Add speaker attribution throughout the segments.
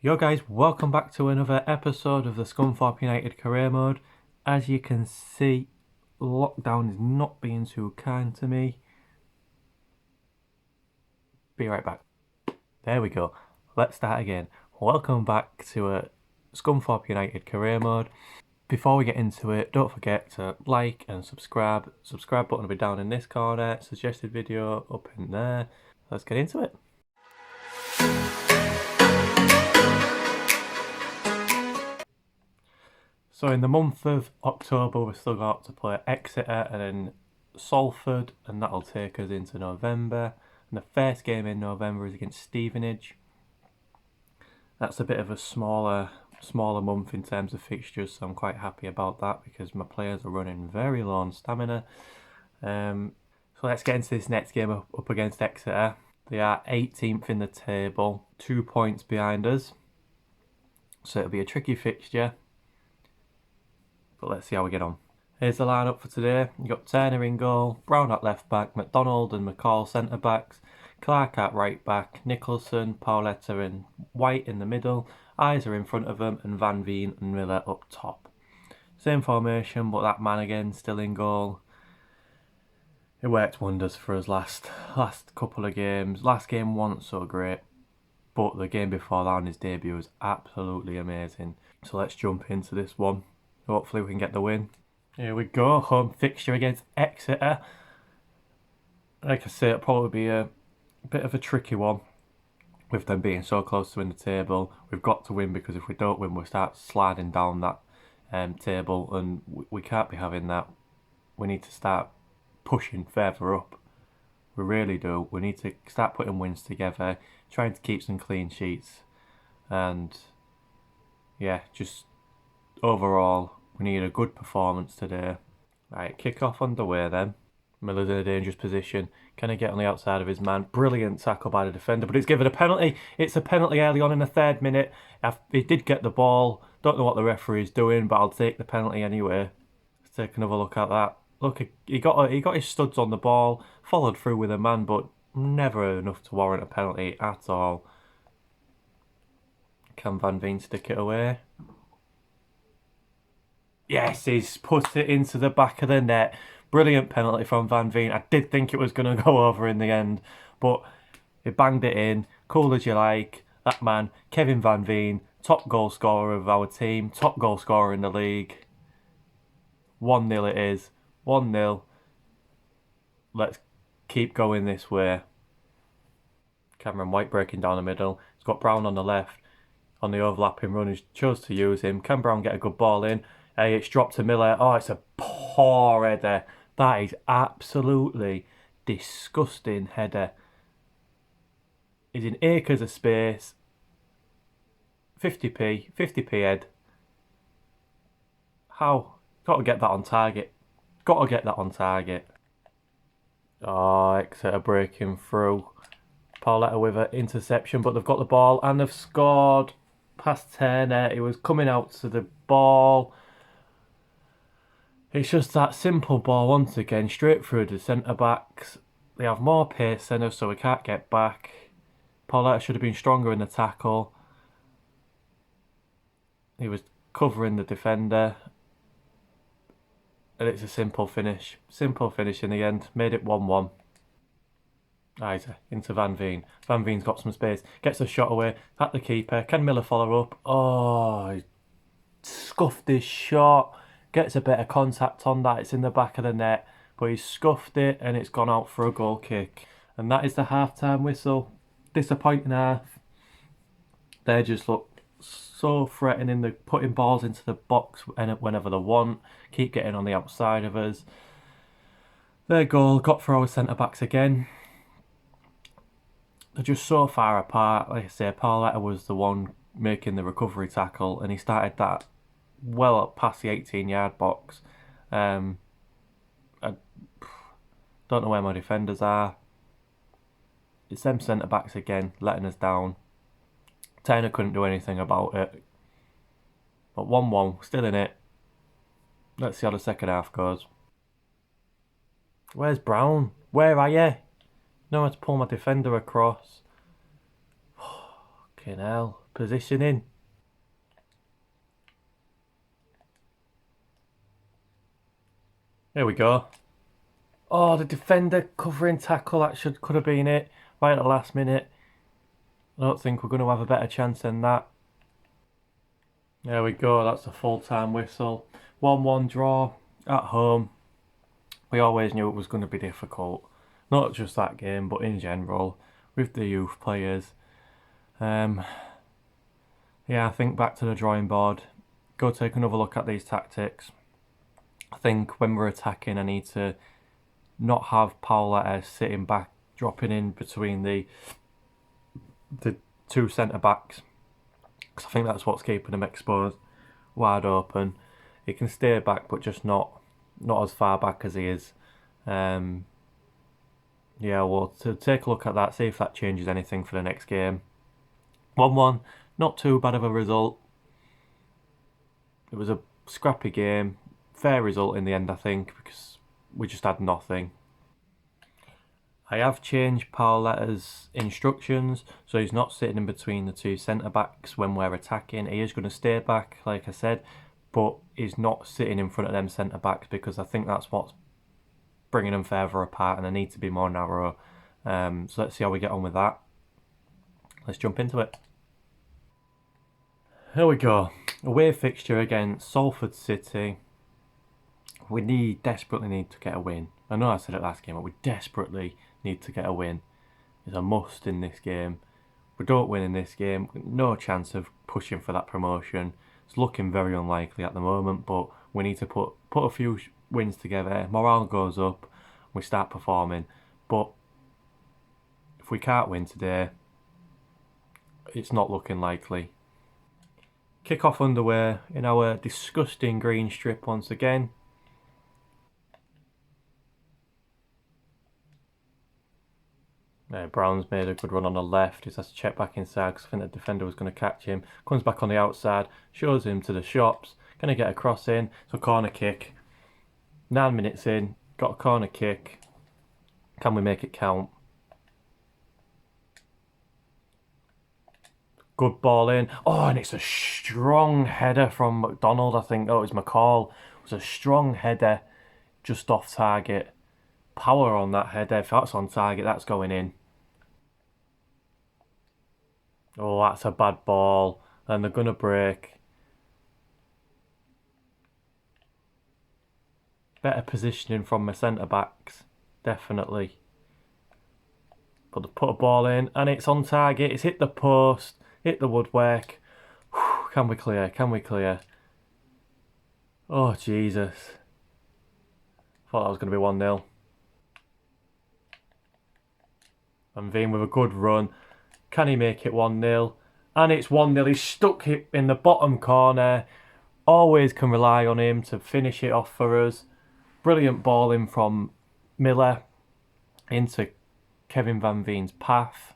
Speaker 1: Yo guys, welcome back to another episode of the Scunthorpe United career mode. As you can see, lockdown is not being too kind to me. Be right back. There we go. Let's start again. Welcome back to a Scunthorpe United career mode. Before we get into it, don't forget to like and subscribe. Subscribe button will be down in this corner. Suggested video up in there. Let's get into it. So in the month of October, we've still got to play Exeter and then Salford, and that'll take us into November. And the first game in November is against Stevenage. That's a bit of a smaller month in terms of fixtures, so I'm quite happy about that because my players are running very low on stamina. So let's get into this next game up against Exeter. They are 18th in the table, 2 points behind us. So it'll be a tricky fixture. But let's see how we get on. Here's the lineup for today. You've got Turner in goal, Brown at left back, McDonald and McCall centre backs, Clark at right back, Nicholson, Pauletta and White in the middle, Isa in front of them, and Van Veen and Miller up top. Same formation, but that man again still in goal. It worked wonders for us last couple of games. Last game wasn't so great, but the game before that on his debut was absolutely amazing. So let's jump into this one. Hopefully we can get the win. Here we go, home fixture against Exeter. Like I say, it'll probably be a bit of a tricky one with them being so close to win the table. We've got to win because if we don't win, we'll start sliding down that table, and we can't be having that. We need to start pushing further up. We really do. We need to start putting wins together, trying to keep some clean sheets, and yeah, just overall, we need a good performance today. Right, kick off underway then. Miller's in a dangerous position. Can he get on the outside of his man? Brilliant tackle by the defender, but it's given a penalty. It's a penalty early on in the 3rd minute. He did get the ball. Don't know what the referee's doing, but I'll take the penalty anyway. Let's take another look at that. Look, he got his studs on the ball, followed through with a man, but never enough to warrant a penalty at all. Can Van Veen stick it away? Yes, he's put it into the back of the net. Brilliant penalty from Van Veen. I did think it was going to go over in the end, but he banged it in. Cool as you like. That man, Kevin Van Veen, top goal scorer of our team, top goal scorer in the league. 1-0 it is. 1-0. Let's keep going this way. Cameron White breaking down the middle. He's got Brown on the left. On the overlapping run, he chose to use him. Can Brown get a good ball in? Hey, it's dropped to Miller. Oh, it's a poor header. That is absolutely disgusting header. He's in acres of space. 50p head. How? Got to get that on target. Got to get that on target. Oh, Exeter breaking through. Pauletta with an interception, but they've got the ball and they've scored past Turner. He was coming out to the ball. It's just that simple ball once again, straight through the centre-backs. They have more pace than us, so we can't get back. Pauletta should have been stronger in the tackle. He was covering the defender. And it's a simple finish. Simple finish in the end. Made it 1-1. Isa into Van Veen. Van Veen's got some space. Gets a shot away. At the keeper. Can Miller follow up? Oh, he scuffed his shot. Gets a bit of contact on that. It's in the back of the net. But he scuffed it and it's gone out for a goal kick. And that is the half-time whistle. Disappointing half. They just look so threatening. They're putting balls into the box whenever they want. Keep getting on the outside of us. Their goal got for our centre-backs again. They're just so far apart. Like I say, Pauletta was the one making the recovery tackle, and he started that well up past the 18-yard box. I don't know where my defenders are. It's them centre-backs again, letting us down. Turner couldn't do anything about it. But 1-1, still in it. Let's see how the second half goes. Where's Brown? Where are you? No, I had to pull my defender across. Fucking hell. Positioning. Here we go. Oh, the defender covering tackle. That could have been it. Right at the last minute. I don't think we're going to have a better chance than that. There we go. That's a full-time whistle. 1-1 draw at home. We always knew it was going to be difficult. Not just that game, but in general. With the youth players. Yeah, I think back to the drawing board. Go take another look at these tactics. I think when we're attacking, I need to not have Pauletta sitting back, dropping in between the two centre backs, because I think that's what's keeping him exposed, wide open. He can stay back, but just not as far back as he is. Yeah, well, to take a look at that, see if that changes anything for the next game. 1-1, not too bad of a result. It was a scrappy game, fair result in the end, I think, because we just had nothing. I have changed Pauletta's instructions, so he's not sitting in between the two centre-backs when we're attacking. He is going to stay back, like I said, but he's not sitting in front of them centre-backs, because I think that's what's bringing them further apart, and they need to be more narrow. So let's see how we get on with that. Let's jump into it. Here we go. Away fixture against Salford City. We desperately need to get a win. I know I said it last game, but we desperately need to get a win. It's a must in this game. If we don't win in this game, no chance of pushing for that promotion. It's looking very unlikely at the moment, but we need to put a few wins together. Morale goes up, we start performing. But if we can't win today, it's not looking likely. Kick-off underway in our disgusting green strip once again. Brown's made a good run on the left. He has to check back inside because I think the defender was going to catch him. Comes back on the outside, shows him to the shops. Going to get a cross in. So corner kick. 9 minutes in, got a corner kick. Can we make it count? Good ball in. Oh, and it's a strong header from McDonald, I think. Oh, it was McCall. It was a strong header just off target. Power on that header. If that's on target, that's going in. Oh, that's a bad ball. And they're going to break. Better positioning from my centre-backs. Definitely. Put a ball in. And it's on target. It's hit the post. Hit the woodwork. Whew, can we clear? Can we clear? Oh, Jesus. Thought that was going to be 1-0. And Veen with a good run. Can he make it 1-0? And it's 1-0. He's stuck it in the bottom corner. Always can rely on him to finish it off for us. Brilliant ball in from Miller into Kevin Van Veen's path.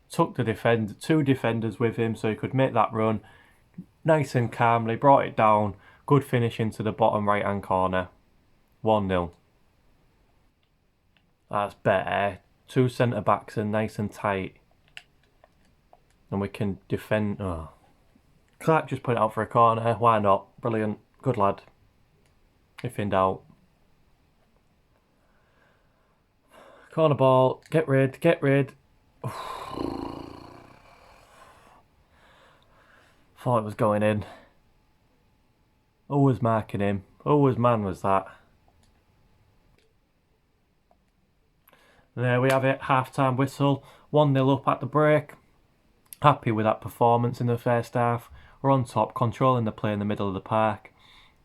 Speaker 1: Took the two defenders with him so he could make that run. Nice and calmly, brought it down. Good finish into the bottom right-hand corner. 1-0. That's better. Two centre-backs are nice and tight. And we can defend. Oh. Clark just put it out for a corner. Why not? Brilliant. Good lad. If in doubt. Corner ball. Get rid. Get rid. Thought it was going in. Always marking him. Always man was that. There we have it. Half-time whistle. 1-0 up at the break. Happy with that performance in the first half. We're on top, controlling the play in the middle of the park.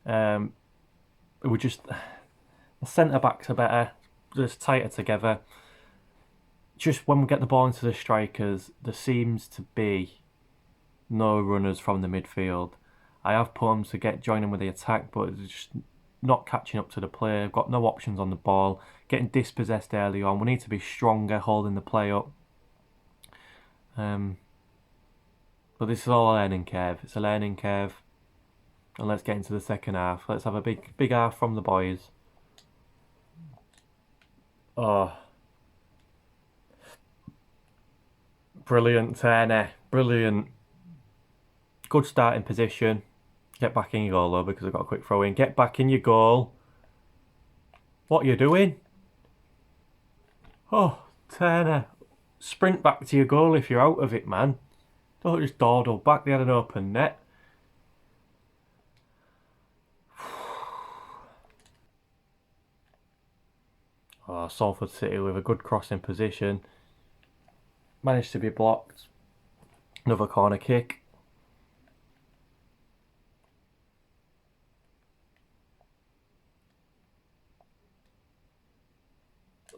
Speaker 1: We just... The centre-backs are better. Just tighter together. Just when we get the ball into the strikers, there seems to be no runners from the midfield. I have put them to join in with the attack, but it's just not catching up to the play. Got no options on the ball. Getting dispossessed early on. We need to be stronger holding the play up. But this is all a learning curve. It's a learning curve. And let's get into the second half. Let's have a big half from the boys. Oh. Brilliant, Turner. Brilliant. Good starting position. Get back in your goal though, because I've got a quick throw in. Get back in your goal. What are you doing? Oh, Turner. Sprint back to your goal if you're out of it, man. Don't just dawdle back. They had an open net. Oh, Salford City with a good crossing position. Managed to be blocked. Another corner kick.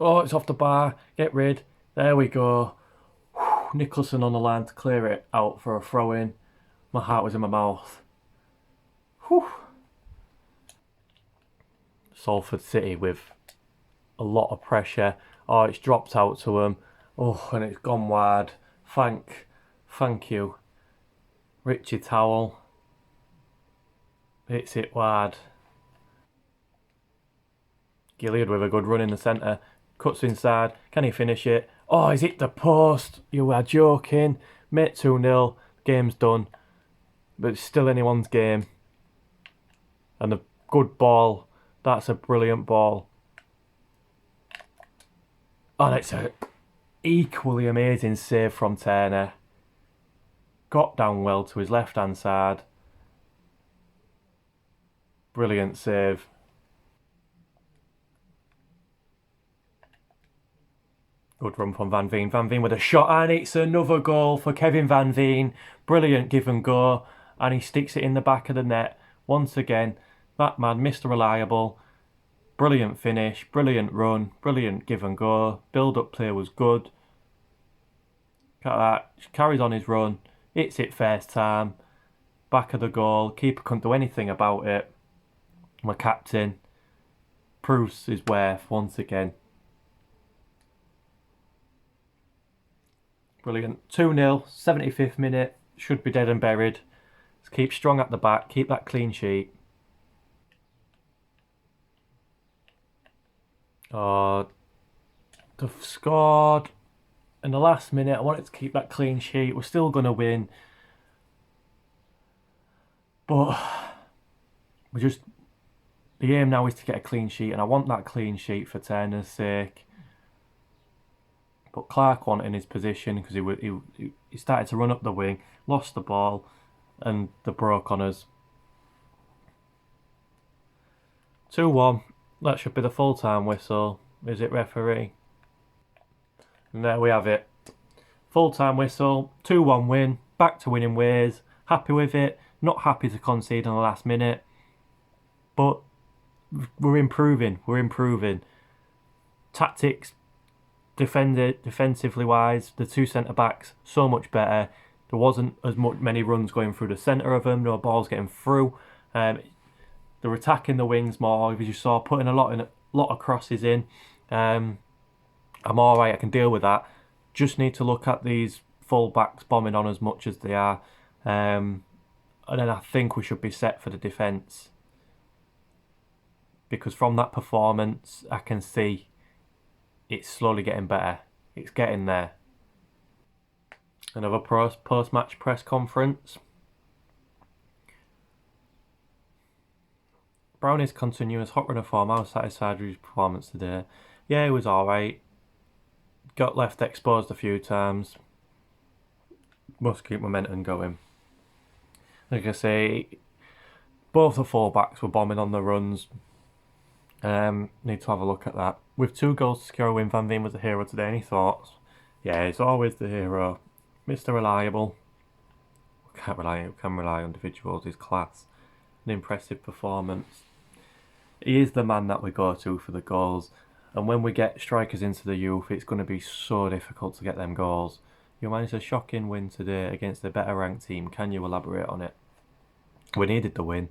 Speaker 1: Oh, it's off the bar. Get rid. There we go. Nicholson on the line to clear it out for a throw in. My heart was in my mouth. Whew. Salford City with a lot of pressure. Oh, it's dropped out to him. Oh, and it's gone wide. Thank you. Richie Towell. Hits it wide. Gilead with a good run in the centre. Cuts inside. Can he finish it? Oh, he's hit the post. You are joking. Mate, 2-0. Game's done. But it's still anyone's game. And a good ball. That's a brilliant ball. Oh, and it's a equally amazing save from Turner. Got down well to his left-hand side. Brilliant save. Good run from Van Veen. Van Veen with a shot, and it's another goal for Kevin Van Veen. Brilliant give and go, and he sticks it in the back of the net. Once again, that man, Mr. Reliable. Brilliant finish, brilliant run, brilliant give and go. Build-up play was good. Look at that. Carries on his run. Hits it first time. Back of the goal. Keeper couldn't do anything about it. My captain proves his worth once again. Brilliant. 2-0, 75th minute. Should be dead and buried. Let's keep strong at the back. Keep that clean sheet. Oh, they've scored in the last minute. I wanted to keep that clean sheet. We're still going to win. But we just... The aim now is to get a clean sheet, and I want that clean sheet for Turner's sake. But Clark wanted in his position because he started to run up the wing, lost the ball, and they broke on us. 2-1. That should be the full-time whistle. Is it, referee? And there we have it. Full-time whistle. 2-1 win. Back to winning ways. Happy with it. Not happy to concede in the last minute. But we're improving. We're improving. Tactics, defensively wise, the two centre-backs, so much better. There wasn't as many runs going through the centre of them. No balls getting through. They're attacking the wings more, as you saw, putting a lot of crosses in. I'm all right. I can deal with that. Just need to look at these full-backs bombing on as much as they are. And then I think we should be set for the defence. Because from that performance, I can see it's slowly getting better. It's getting there. Another post-match press conference. Brownie's continuous hot run of form. I was satisfied with his performance today. Yeah, he was alright. Got left exposed a few times. Must keep momentum going. Like I say, both the full-backs were bombing on the runs. Need to have a look at that. With 2 goals to secure a win, Van Veen was the hero today. Any thoughts? Yeah, he's always the hero. Mr. Reliable. Can rely on individuals. His class. An impressive performance. He is the man that we go to for the goals. And when we get strikers into the youth, it's going to be so difficult to get them goals. You managed a shocking win today against a better ranked team. Can you elaborate on it? We needed the win.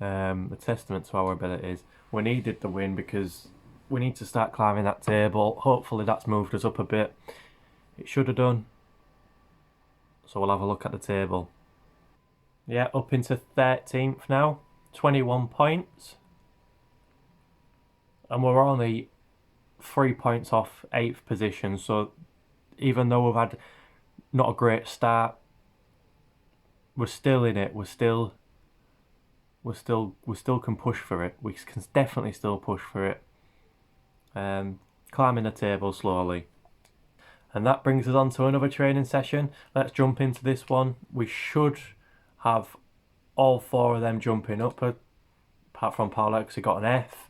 Speaker 1: A testament to our abilities. We needed the win because we need to start climbing that table. Hopefully that's moved us up a bit. It should have done. So we'll have a look at the table. Yeah, up into 13th now. 21 points. And we're only 3 points off 8th position. So even though we've had not a great start, we're still in it. We still can push for it. We can definitely still push for it. Climbing the table slowly. And that brings us on to another training session. Let's jump into this one. We should have all four of them jumping up, apart from Paolo because he got an F.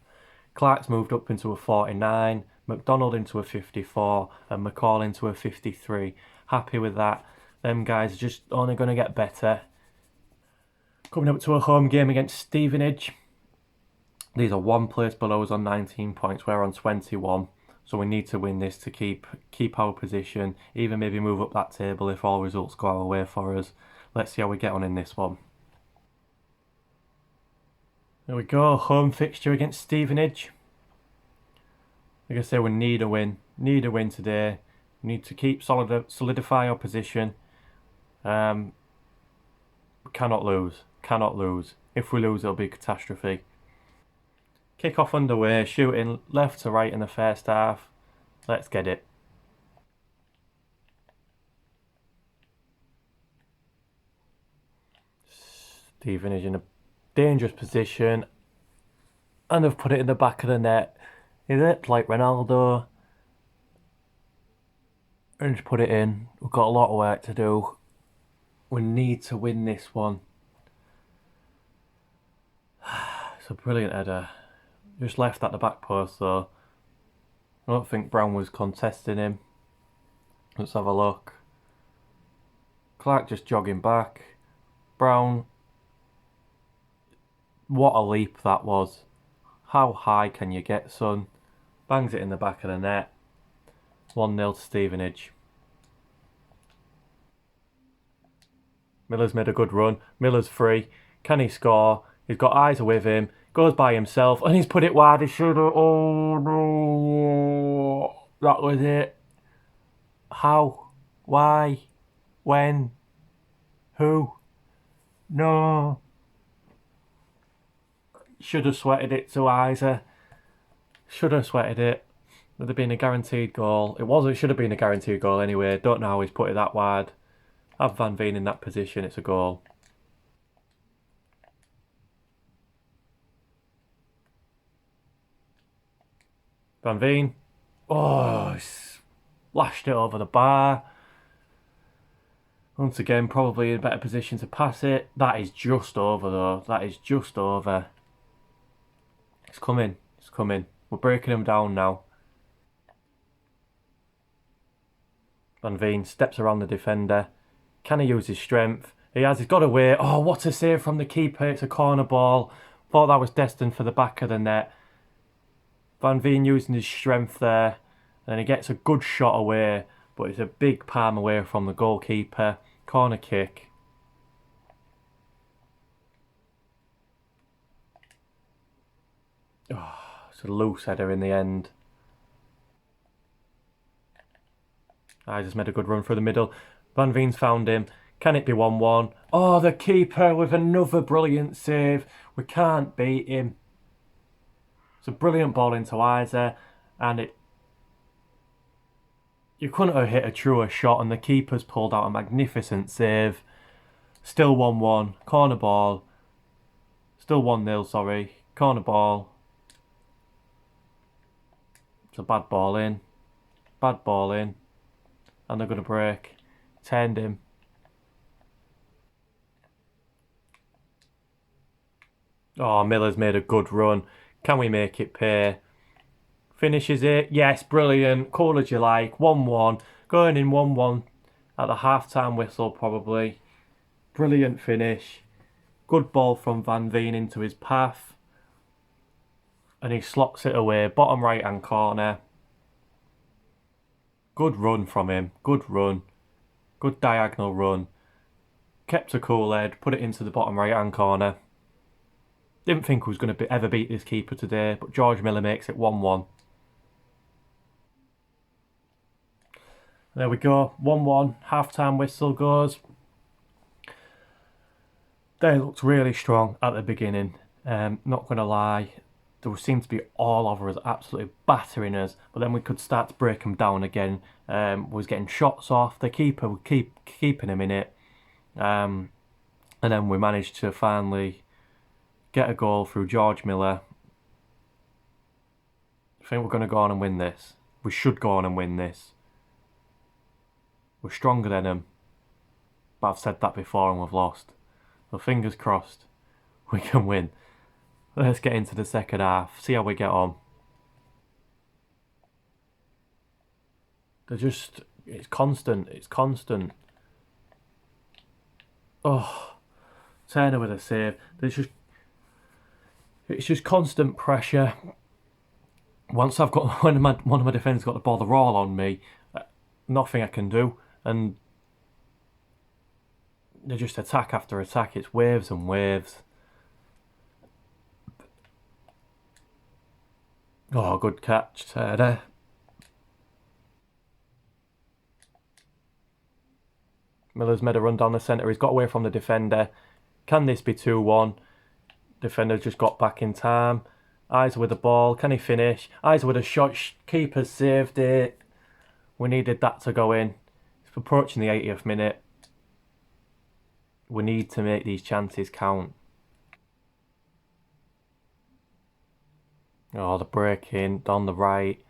Speaker 1: Clark's moved up into a 49, McDonald into a 54, and McCall into a 53. Happy with that. Them guys are just only going to get better. Coming up to a home game against Stevenage. These are one place below us on 19 points. We're on 21. So we need to win this to keep our position, even maybe move up that table if all results go our way for us. Let's see how we get on in this one. There we go, home fixture against Stevenage. Like I say, we need a win. Need a win today. We need to keep solidify our position. We cannot lose. Cannot lose. If we lose, it'll be a catastrophe. Kick-off underway, shooting left to right in the first half. Let's get it. Stevenage in a dangerous position. And they've put it in the back of the net. He looked like Ronaldo. And just put it in. We've got a lot of work to do. We need to win this one. It's a brilliant header. Just left at the back post though. I don't think Brown was contesting him. Let's have a look. Clark just jogging back. Brown. What a leap that was. How high can you get, son? Bangs it in the back of the net. 1-0 to Stevenage. Miller's made a good run. Miller's free. Can he score? He's got eyes with him. Goes by himself. And he's put it wide. He should have. Oh, no. That was it. How? Why? When? Who? No. Should have sweated it to Isa. Should have sweated it. Would have been a guaranteed goal. It should have been a guaranteed goal anyway. Don't know how he's put it that wide. Have Van Veen in that position, it's a goal. Van Veen. Oh, lashed it over the bar. Once again, probably in a better position to pass it. That is just over though. That is just over. It's coming. It's coming. We're breaking them down now. Van Veen steps around the defender. Can he use his strength? He has. He's got away. Oh, what a save from the keeper. It's a corner ball. Thought that was destined for the back of the net. Van Veen using his strength there. And he gets a good shot away. But it's a big palm away from the goalkeeper. Corner kick. Oh, it's a loose header in the end. I just made a good run through the middle. Van Veen's found him. Can it be 1-1? Oh, the keeper with another brilliant save. We can't beat him. It's a brilliant ball into Isa. And you couldn't have hit a truer shot. And the keeper's pulled out a magnificent save. Still 1-1. Corner ball. Still 1-0, sorry. Corner ball. It's a bad ball in. Bad ball in. And they're going to break. Turned him. Oh, Miller's made a good run. Can we make it pay? Finishes it. Yes, brilliant. Cool as you like. 1-1. Going in 1-1 at the half-time whistle, probably. Brilliant finish. Good ball from Van Veen into his path. And he slots it away. Bottom right-hand corner. Good run from him. Good run. Good diagonal run. Kept a cool head. Put it into the bottom right-hand corner. Didn't think we was going to ever beat this keeper today. But George Miller makes it 1-1. There we go. 1-1. Half-time whistle goes. They looked really strong at the beginning. Not going to lie. They seemed to be all over us, absolutely battering us. But then we could start to break them down again. Was getting shots off. The keeper would keep keeping him in it. And then we managed to finally get a goal through George Miller. I think we're going to go on and win this. We should go on and win this. We're stronger than them. But I've said that before and we've lost. So fingers crossed, we can win. Let's get into the second half, see how we get on. It's constant. Oh, Turner with a save. It's just constant pressure. Once I've got, when one of my defenders got the ball, they're all on me. Nothing I can do. And they just attack after attack. It's waves and waves. Oh, good catch, Turner. Miller's made a run down the centre. He's got away from the defender. Can this be 2-1? Defender just got back in time. Eyes with the ball. Can he finish? Eyes with a shot. Keeper saved it. We needed that to go in. It's approaching the 80th minute. We need to make these chances count. Oh, the break in on the right.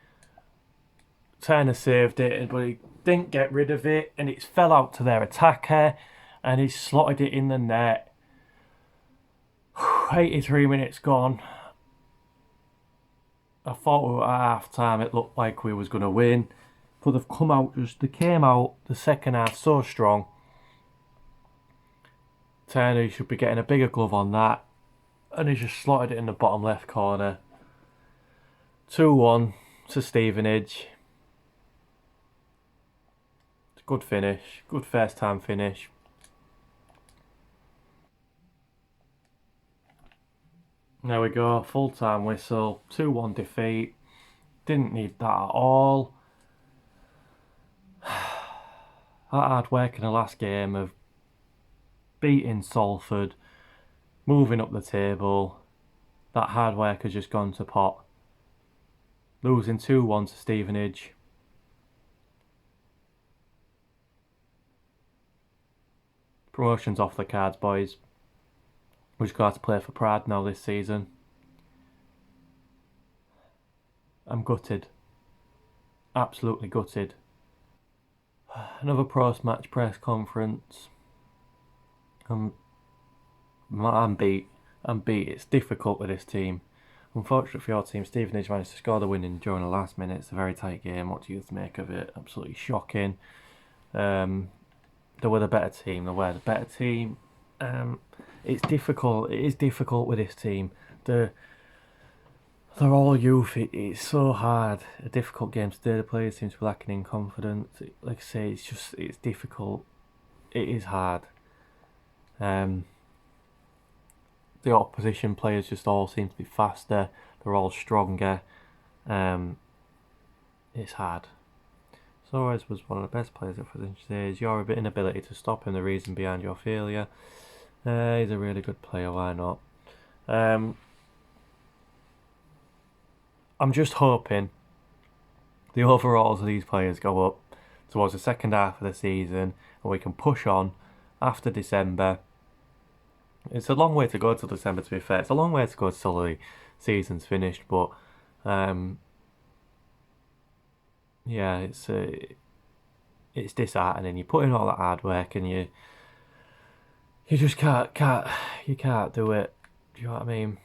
Speaker 1: Turner saved it, but he didn't get rid of it, and it fell out to their attacker, and he slotted it in the net. 83 minutes gone. I thought we were at half time. It looked like we was going to win, but they came out the second half so strong. Turner should be getting a bigger glove on that, and he just slotted it in the bottom left corner. 2-1 to Stevenage. Good finish. Good first time finish. There we go. Full time whistle. 2-1 defeat. Didn't need that at all. That hard work in the last game of beating Salford, moving up the table. That hard work has just gone to pot. Losing 2-1 to Stevenage. Promotion's off the cards, boys. We're just going to have to play for pride now this season. I'm gutted. Absolutely gutted. Another post-match press conference. I'm beat. It's difficult with this team. Unfortunately for your team, Stevenage managed to score the winning during the last minute. It's a very tight game. What do you make of it? Absolutely shocking. They were the better team. It's difficult. It is difficult with this team. They're all youth. It's so hard. A difficult game today. The players seem to be lacking in confidence. Like I say, it's difficult. It is hard. The opposition players just all seem to be faster. They're all stronger. It's hard. Suarez was one of the best players at present stage. Your inability to stop him, the reason behind your failure. He's a really good player, why not? I'm just hoping the overalls of these players go up towards the second half of the season and we can push on after December. It's a long way to go till December, to be fair. It's a long way to go till the season's finished, but yeah, it's disheartening. You put in all that hard work and you just can't do it. Do you know what I mean?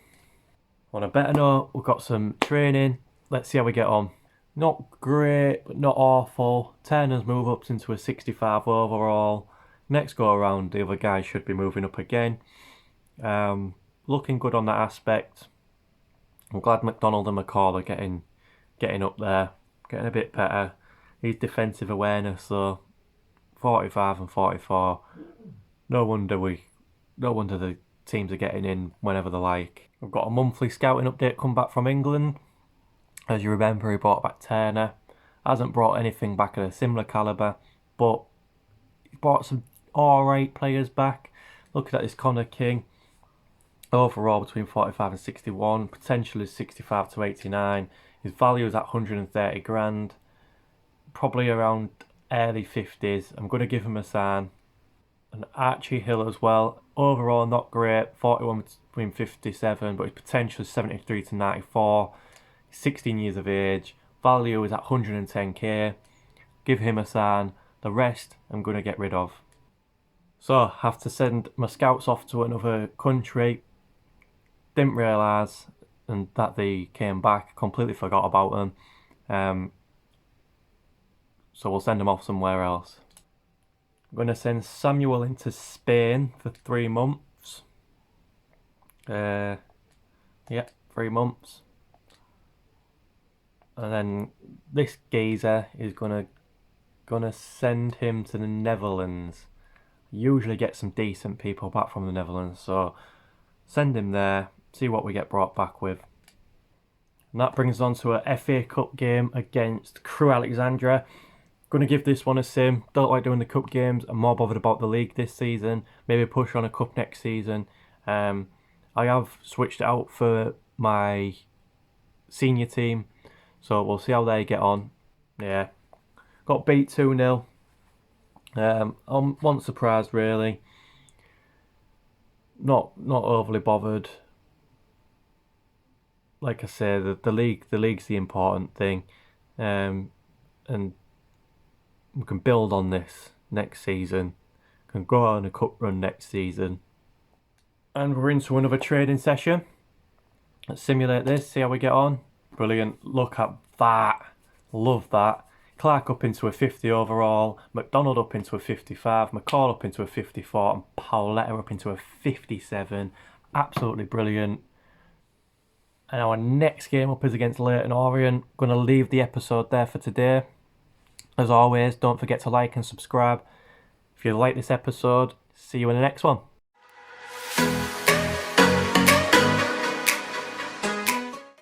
Speaker 1: On a better note, we've got some training. Let's see how we get on. Not great, but not awful. Turner's move up into a 65 overall. Next go around, the other guys should be moving up again. Looking good on that aspect. I'm glad McDonald and McCall are getting up there, getting a bit better. His defensive awareness though, 45 and 44. No wonder the teams are getting in whenever they like. We've got a monthly scouting update come back from England. As you remember, he brought back Turner. Hasn't brought anything back of a similar calibre, but he brought some alright players back. Looking at this Connor King, overall between 45 and 61, potential is 65 to 89. His value is at 130 grand, probably around early 50s. I'm going to give him a sign. And Archie Hill as well. Overall, not great. 41 between 57, but his potential is 73 to 94. 16 years of age. Value is at 110k. Give him a sign. The rest I'm going to get rid of. So I have to send my scouts off to another country. Didn't realise and that they came back. Completely forgot about them. So we'll send them off somewhere else. I'm going to send Samuel into Spain for 3 months. Yeah, 3 months. And then this geezer is gonna send him to the Netherlands. Usually get some decent people back from the Netherlands, so send him there, see what we get brought back with. And that brings us on to a FA Cup game against Crewe Alexandra. Going to give this one a sim. Don't like doing the cup games. I'm more bothered about the league this season. Maybe push on a cup next season. I have switched it out for my senior team, so we'll see how they get on. Yeah, got beat 2-0. I wasn't surprised really. Not overly bothered. Like I say, the league's the important thing, and we can build on this next season. Can go on a cup run next season. And we're into another trading session. Let's simulate this, see how we get on. Brilliant. Look at that. Love that. Clark up into a 50 overall, McDonald up into a 55, McCall up into a 54, and Paoletta up into a 57. Absolutely brilliant. And our next game up is against Leyton Orient. Going to leave the episode there for today. As always, don't forget to like and subscribe. If you like this episode, see you in the next one.